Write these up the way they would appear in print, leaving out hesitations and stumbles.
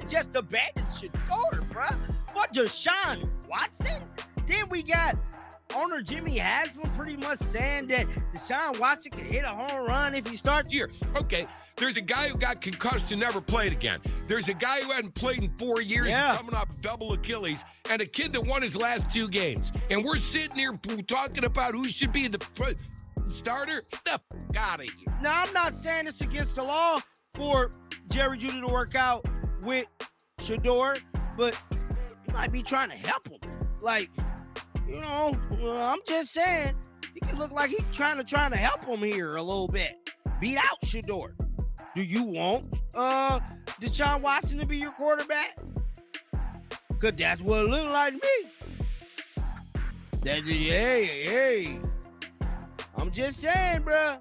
just abandoned Shedeur, bruh, for Deshaun Watson. Then we got owner Jimmy Haslam pretty much saying that Deshaun Watson can hit a home run if he starts here. Okay, there's a guy who got concussed and never played again. There's a guy who hadn't played in 4 years and coming off double Achilles, and a kid that won his last 2 games. And we're sitting here talking about who should be the starter? Get the f*** out of here. Now, I'm not saying it's against the law for Jerry Jeudy to work out with Shedeur, but he might be trying to help him. Like, you know, I'm just saying, he can look like he's trying to help him here a little bit. Beat out Shedeur. Do you want Deshaun Watson to be your quarterback? Because that's what it looks like to me. Hey. I'm just saying, bruh.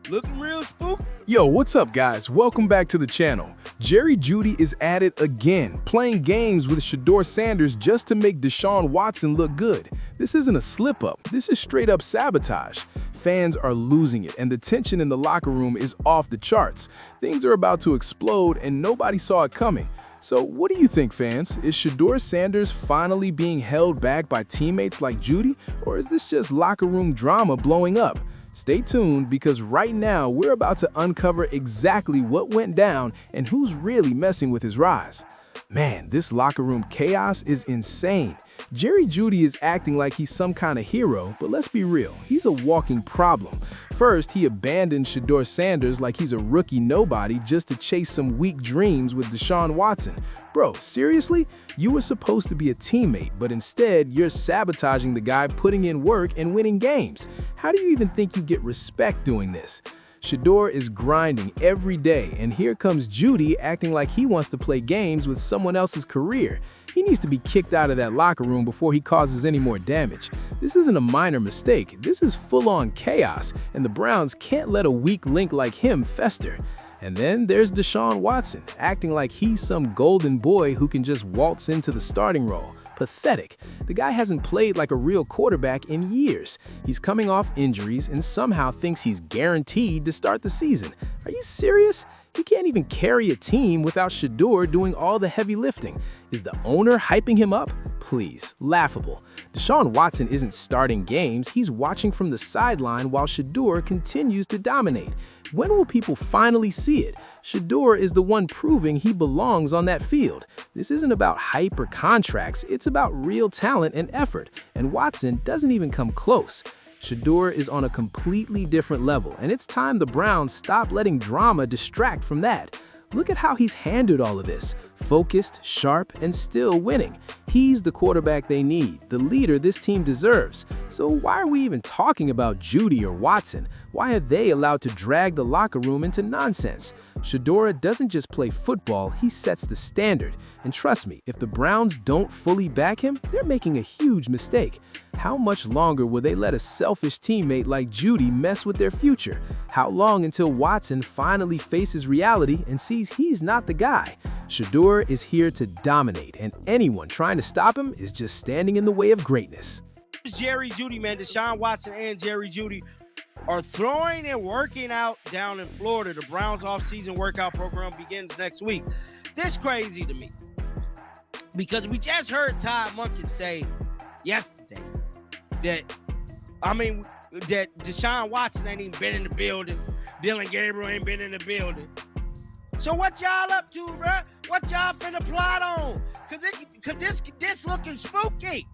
Looking real spooky. Yo, what's up, guys? Welcome back to the channel. Jerry Jeudy is at it again, playing games with Shedeur Sanders just to make Deshaun Watson look good. This isn't a slip-up. This is straight-up sabotage. Fans are losing it, and the tension in the locker room is off the charts. Things are about to explode, and nobody saw it coming. So what do you think, fans? Is Shedeur Sanders finally being held back by teammates like Jeudy, or is this just locker room drama blowing up? Stay tuned, because right now we're about to uncover exactly what went down and who's really messing with his rise. Man, this locker room chaos is insane. Jerry Jeudy is acting like he's some kind of hero, but let's be real, he's a walking problem. First, he abandoned Shedeur Sanders like he's a rookie nobody just to chase some weak dreams with Deshaun Watson. Bro, seriously? You were supposed to be a teammate, but instead you're sabotaging the guy putting in work and winning games. How do you even think you get respect doing this? Shedeur is grinding every day, and here comes Jeudy acting like he wants to play games with someone else's career. He needs to be kicked out of that locker room before he causes any more damage. This isn't a minor mistake. This is full-on chaos, and the Browns can't let a weak link like him fester. And then there's Deshaun Watson, acting like he's some golden boy who can just waltz into the starting role. Pathetic. The guy hasn't played like a real quarterback in years. He's coming off injuries and somehow thinks he's guaranteed to start the season. Are you serious? He can't even carry a team without Shedeur doing all the heavy lifting. Is the owner hyping him up? Please, laughable. Deshaun Watson isn't starting games, he's watching from the sideline while Shedeur continues to dominate. When will people finally see it? Shedeur is the one proving he belongs on that field. This isn't about hype or contracts, it's about real talent and effort, and Watson doesn't even come close. Shedeur is on a completely different level, and it's time the Browns stop letting drama distract from that. Look at how he's handled all of this. Focused, sharp, and still winning. He's the quarterback they need, the leader this team deserves. So why are we even talking about Jeudy or Watson? Why are they allowed to drag the locker room into nonsense? Shedeur doesn't just play football, he sets the standard. And trust me, if the Browns don't fully back him, they're making a huge mistake. How much longer will they let a selfish teammate like Jeudy mess with their future? How long until Watson finally faces reality and sees he's not the guy? Shedeur is here to dominate, and anyone trying to stop him is just standing in the way of greatness. Jerry Jeudy, man, Deshaun Watson and Jerry Jeudy are throwing and working out down in Florida. The Browns off-season workout program begins next week. This crazy to me, because we just heard Todd Monken say yesterday that Deshaun Watson ain't even been in the building. Dylan Gabriel ain't been in the building. So what y'all up to, bruh? What y'all finna plot on? Cause this looking spooky.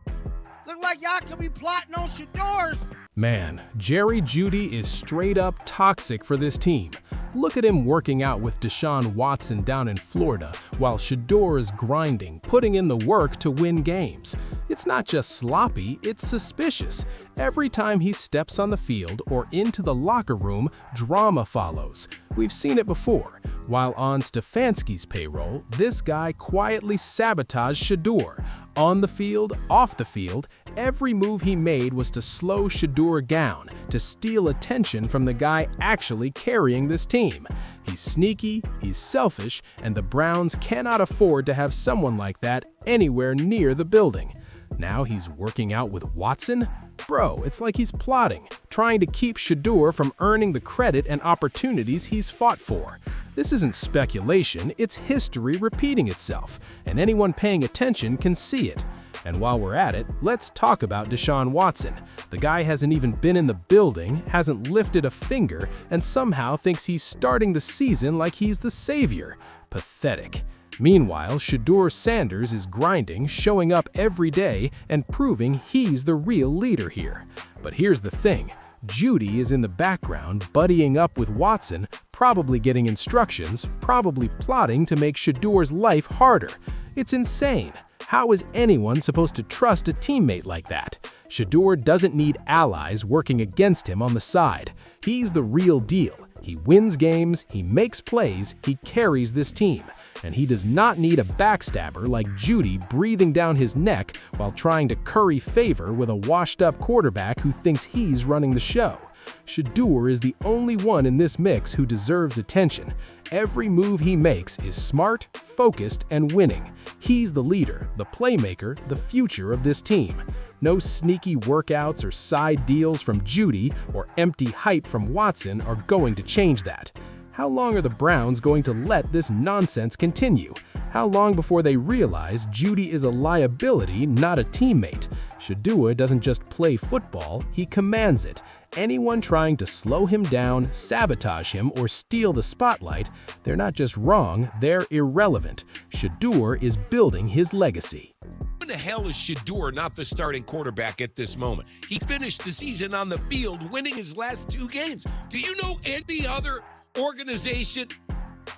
Look like y'all could be plotting on Shedeur. Man, Jerry Jeudy is straight up toxic for this team. Look at him working out with Deshaun Watson down in Florida, while Shedeur is grinding, putting in the work to win games. It's not just sloppy, it's suspicious. Every time he steps on the field or into the locker room, drama follows. We've seen it before. While on Stefanski's payroll, this guy quietly sabotaged Shedeur. On the field, off the field, every move he made was to slow Shedeur down, to steal attention from the guy actually carrying this team. He's sneaky, he's selfish, and the Browns cannot afford to have someone like that anywhere near the building. Now he's working out with Watson? Bro, it's like he's plotting, trying to keep Shedeur from earning the credit and opportunities he's fought for. This isn't speculation, it's history repeating itself, and anyone paying attention can see it. And while we're at it, let's talk about Deshaun Watson. The guy hasn't even been in the building, hasn't lifted a finger, and somehow thinks he's starting the season like he's the savior. Pathetic. Meanwhile, Shedeur Sanders is grinding, showing up every day, and proving he's the real leader here. But here's the thing. Jeudy is in the background, buddying up with Watson, probably getting instructions, probably plotting to make Shedeur's life harder. It's insane. How is anyone supposed to trust a teammate like that? Shedeur doesn't need allies working against him on the side. He's the real deal. He wins games, he makes plays, he carries this team. And he does not need a backstabber like Jeudy breathing down his neck while trying to curry favor with a washed-up quarterback who thinks he's running the show. Shedeur is the only one in this mix who deserves attention. Every move he makes is smart, focused, and winning. He's the leader, the playmaker, the future of this team. No sneaky workouts or side deals from Jeudy or empty hype from Watson are going to change that. How long are the Browns going to let this nonsense continue? How long before they realize Jeudy is a liability, not a teammate? Shedeur doesn't just play football, he commands it. Anyone trying to slow him down, sabotage him, or steal the spotlight, they're not just wrong, they're irrelevant. Shedeur is building his legacy. When the hell is Shedeur not the starting quarterback at this moment? He finished the season on the field, winning his last 2 games. Do you know any other organization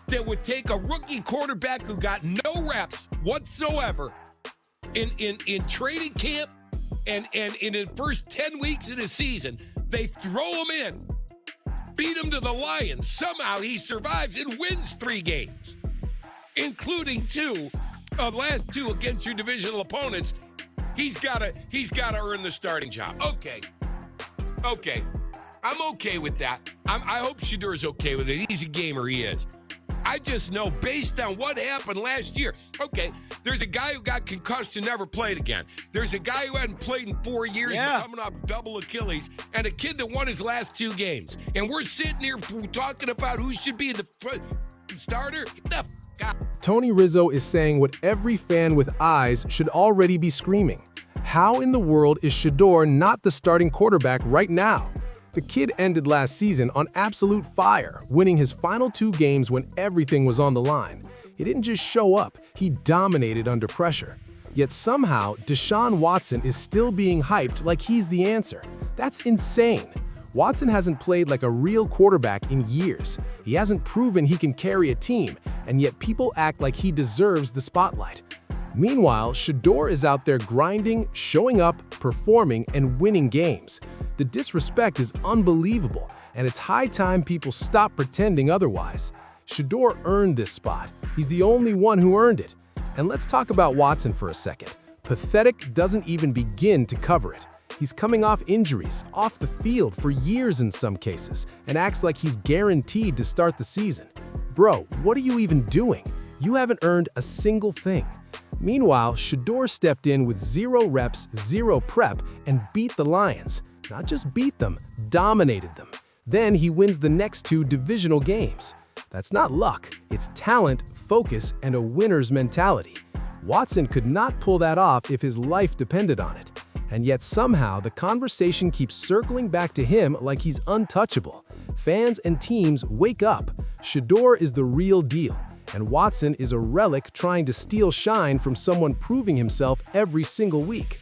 that would take a rookie quarterback who got no reps whatsoever in training camp and in the first 10 weeks of the season? They throw him in, beat him to the Lions. Somehow he survives and wins 3 games, including last 2 against your divisional opponents. He's gotta earn the starting job. Okay. I'm okay with that. I hope Shedeur's okay with it. He's a gamer, he is. I just know based on what happened last year. Okay, there's a guy who got concussed and never played again. There's a guy who hadn't played in 4 years and coming off double Achilles, and a kid that won his last 2 games. And we're sitting here talking about who should be the starter. Get the f*** out. Tony Rizzo is saying what every fan with eyes should already be screaming. How in the world is Shedeur not the starting quarterback right now? The kid ended last season on absolute fire, winning his final 2 games when everything was on the line. He didn't just show up, he dominated under pressure. Yet somehow, Deshaun Watson is still being hyped like he's the answer. That's insane. Watson hasn't played like a real quarterback in years. He hasn't proven he can carry a team, and yet people act like he deserves the spotlight. Meanwhile, Shedeur is out there grinding, showing up, performing, and winning games. The disrespect is unbelievable, and it's high time people stop pretending otherwise. Shedeur earned this spot. He's the only one who earned it. And let's talk about Watson for a second. Pathetic doesn't even begin to cover it. He's coming off injuries, off the field for years in some cases, and acts like he's guaranteed to start the season. Bro, what are you even doing? You haven't earned a single thing. Meanwhile, Shedeur stepped in with 0 reps, 0 prep, and beat the Lions. Not just beat them, dominated them. Then he wins the next 2 divisional games. That's not luck, it's talent, focus, and a winner's mentality. Watson could not pull that off if his life depended on it. And yet somehow the conversation keeps circling back to him like he's untouchable. Fans and teams wake up. Shedeur is the real deal, and Watson is a relic trying to steal shine from someone proving himself every single week.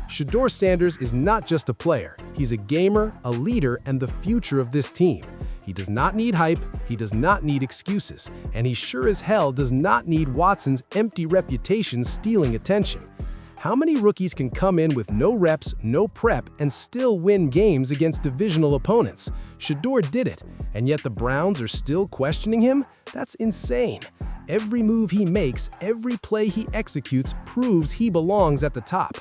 Shedeur Sanders is not just a player, he's a gamer, a leader, and the future of this team. He does not need hype, he does not need excuses, and he sure as hell does not need Watson's empty reputation stealing attention. How many rookies can come in with no reps, no prep, and still win games against divisional opponents? Shedeur did it, and yet the Browns are still questioning him? That's insane. Every move he makes, every play he executes proves he belongs at the top.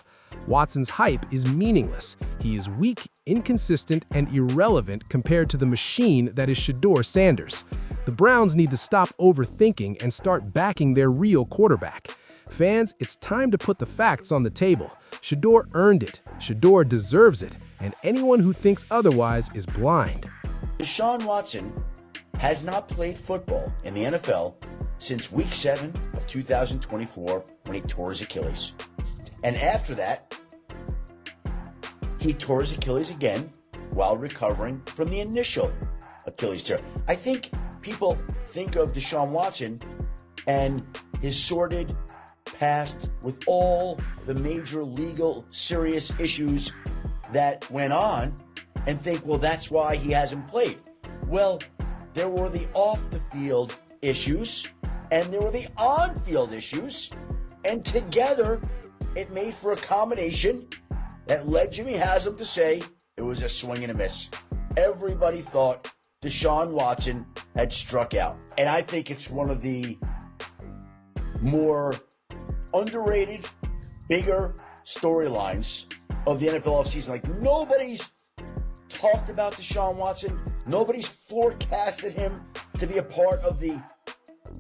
Watson's hype is meaningless. He is weak, inconsistent, and irrelevant compared to the machine that is Shedeur Sanders. The Browns need to stop overthinking and start backing their real quarterback. Fans, it's time to put the facts on the table. Shedeur earned it, Shedeur deserves it, and anyone who thinks otherwise is blind. Deshaun Watson has not played football in the NFL since week 7 of 2024 when he tore his Achilles. And after that, he tore his Achilles again while recovering from the initial Achilles tear. I think people think of Deshaun Watson and his sordid past with all the major legal serious issues that went on and think, well, that's why he hasn't played. Well, there were the off-the-field issues and there were the on-field issues, and together it made for a combination that led Jimmy Haslam to say it was a swing and a miss. Everybody thought Deshaun Watson had struck out. And I think it's one of the more underrated, bigger storylines of the NFL offseason. Like, nobody's talked about Deshaun Watson. Nobody's forecasted him to be a part of the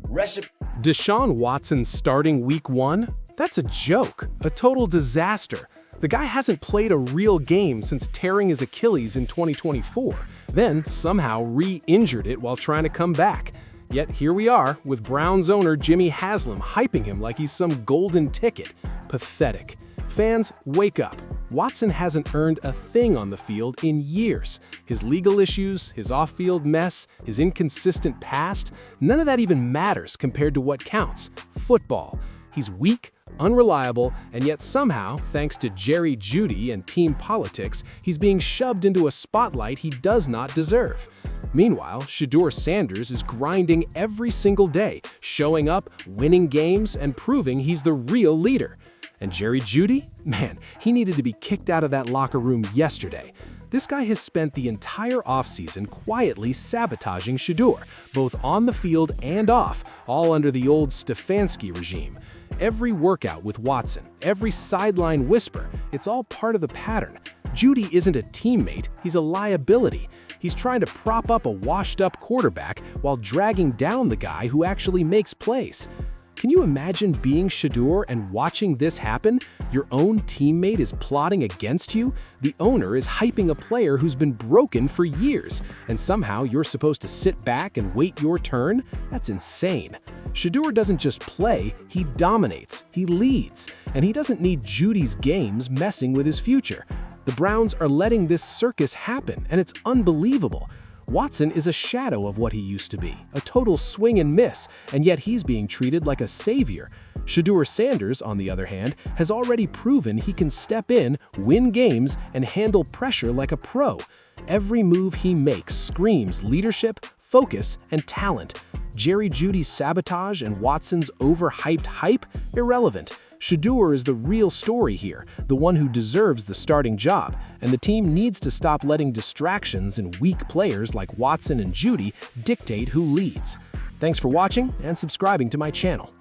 recipe. Deshaun Watson starting week 1? That's a joke, a total disaster. The guy hasn't played a real game since tearing his Achilles in 2024, then somehow re-injured it while trying to come back. Yet here we are, with Browns owner Jimmy Haslam hyping him like he's some golden ticket. Pathetic. Fans, wake up. Watson hasn't earned a thing on the field in years. His legal issues, his off-field mess, his inconsistent past, none of that even matters compared to what counts: football. He's weak, unreliable, and yet somehow, thanks to Jeudy and team politics, he's being shoved into a spotlight he does not deserve. Meanwhile, Shedeur Sanders is grinding every single day, showing up, winning games, and proving he's the real leader. And Jeudy? Man, he needed to be kicked out of that locker room yesterday. This guy has spent the entire offseason quietly sabotaging Shedeur, both on the field and off, all under the old Stefanski regime. Every workout with Watson, every sideline whisper, it's all part of the pattern. Jeudy isn't a teammate, he's a liability. He's trying to prop up a washed-up quarterback while dragging down the guy who actually makes plays. Can you imagine being Shedeur and watching this happen? Your own teammate is plotting against you? The owner is hyping a player who's been broken for years, and somehow you're supposed to sit back and wait your turn? That's insane. Shedeur doesn't just play, he dominates, he leads, and he doesn't need Jeudy's games messing with his future. The Browns are letting this circus happen, and it's unbelievable. Watson is a shadow of what he used to be, a total swing and miss, and yet he's being treated like a savior. Shedeur Sanders, on the other hand, has already proven he can step in, win games, and handle pressure like a pro. Every move he makes screams leadership, focus, and talent. Jeudy's sabotage and Watson's overhyped hype? Irrelevant. Shedeur is the real story here, the one who deserves the starting job, and the team needs to stop letting distractions and weak players like Watson and Jeudy dictate who leads. Thanks for watching and subscribing to my channel.